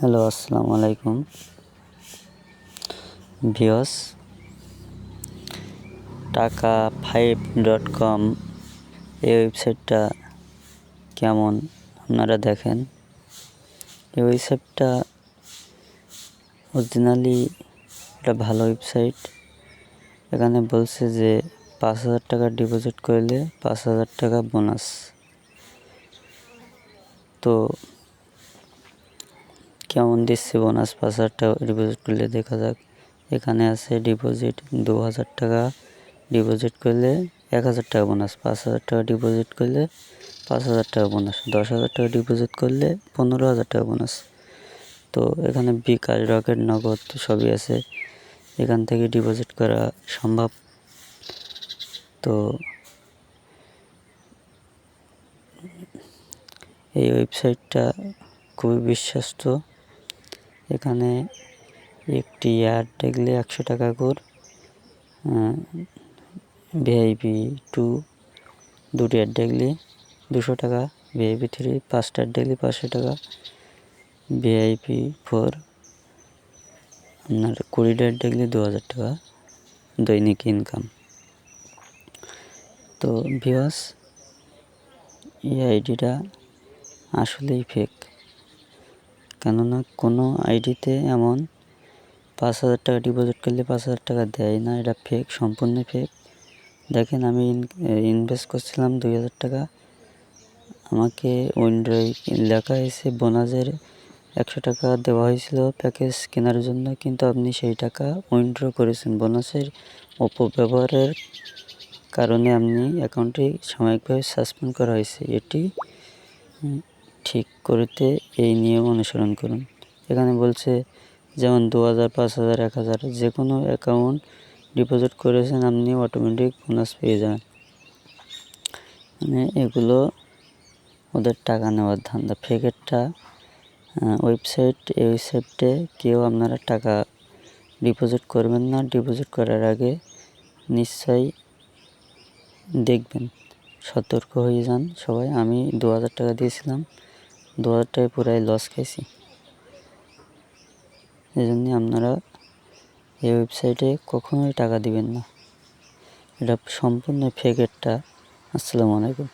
Hello, আসসালামু আলাইকুম viewers. টাকা5.com এই ওয়েবসাইটটা কেমন আপনারা দেখেন। এই ওয়েবসাইটটা অরিজিনালি একটা ভালো ওয়েবসাইট। এখানে বলছে যে 5,000 টাকা ডিপোজিট করলে 5,000 টাকা বোনাস। তো কেমন দিচ্ছে বোনাস? 5,000 টাকা ডিপোজিট করলে দেখা যাক। এখানে আছে ডিপোজিট 2,000 টাকা ডিপোজিট করলে 1,000 টাকা বোনাস, 5,000 টাকা ডিপোজিট করলে 5,000 টাকা বোনাস, 10,000 টাকা ডিপোজিট করলে 15,000 টাকা বোনাস। তো এখানে বিকাশ, রকেট, নগদ সবই আছে। এখান থেকে ডিপোজিট করা সম্ভব। তো এই ওয়েবসাইটটা খুবই বিশ্বস্ত। এখানে একটি অ্যাড দেখলে 100 টাকা করে, VIP 2 দুটি অ্যাড দেখলে 200 টাকা, VIP 3 5টা অ্যাড দেখলে 500 টাকা, VIP 4 আপনার 20টা অ্যাড দেখলে 2,000 টাকা দৈনিক ইনকাম। তো ভিউয়ার্স, এই আইডিটা আসলেই ফেক। কেননা কোনো আইডিতে এমন 5,000 টাকা ডিপোজিট করলে 5,000 টাকা দেয় না। এটা ফেক, সম্পূর্ণ ফেক। দেখেন, আমি ইনভেস্ট করছিলাম 2,000 টাকা। আমাকে উইন্ড্রোয় লেখা হয়েছে বোনাসের 100 টাকা দেওয়া হয়েছিল প্যাকেজ কেনার জন্য, কিন্তু আপনি সেই টাকা উইন্ড্রো করেছেন। বোনাসের অপব্যবহারের কারণে আপনি অ্যাকাউন্টটি সাময়িকভাবে সাসপেন্ড করা হয়েছে। এটি ঠিক করতে এই নিয়ম অনুসরণ করুন। এখানে বলছে যেমন 2,000, 5,000, 1,000 যে কোনো অ্যাকাউন্ট ডিপোজিট করেছেন আপনি অটোমেটিক বোনাস পেয়ে যাবেন। মানে এগুলো ওদের টাকা নেওয়ার ধান্দা, ফেকেরটা ওয়েবসাইট। এই ওয়েবসাইটে কেউ আপনারা টাকা ডিপোজিট করবেন না। ডিপোজিট করার আগে নিশ্চয়ই দেখবেন, সতর্ক হয়ে যান সবাই। আমি 2,000 টাকা দিয়েছিলাম, 2,000 টাকায় পুরাই লস খাইছি। এই জন্য আপনারা এই ওয়েবসাইটে কখনোই টাকা দিবেন না, এটা সম্পূর্ণ ফেকেরটা। আসসালামু আলাইকুম।